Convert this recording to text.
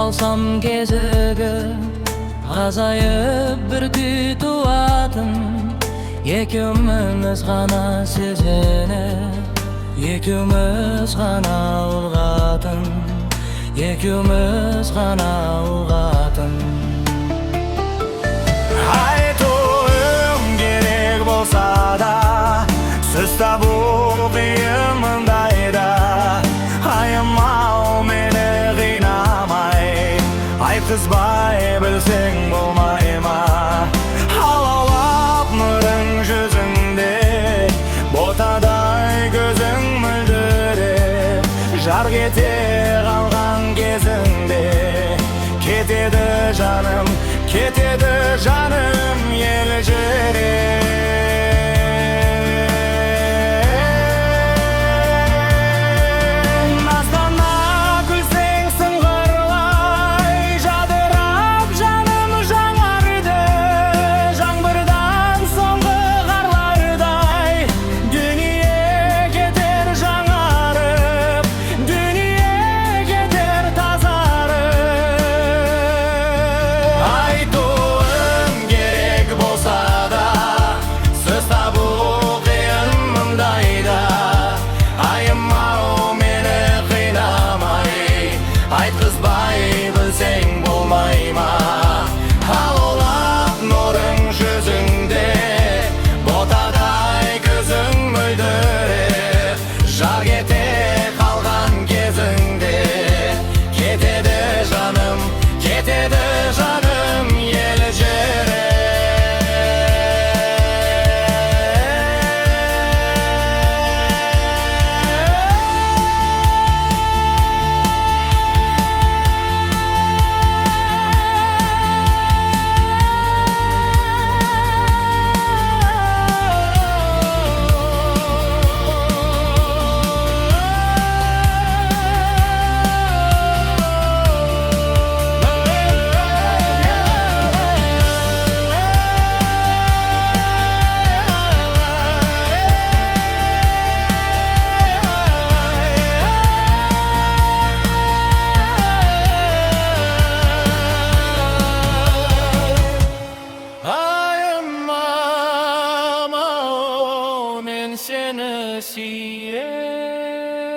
қалсам кезігіп, азайып бір күй туатын, екеуміз ғана сезініп, екеуміз ғана ұғатын, екеуміз ғана ұғатын. Айтуым керек болса да, сөз табу қиын мұндайда. Айымау мені қинамай, айтқызбай білсең болмай ма? Алаулап нұрың жүзіңде, ботадай көзің мөлдіреп, жар кете қалған кезіңде, кетеді жаным, кетеді жаным елжіреп. Айтқызбай білсең болмай ма? Алаулап нұрың жүзіңде, ботадай көзің мөлдіреп, жар кете қалған кезіңде, кетеді жаным, кетеді жаным елжіреп. Seni siyem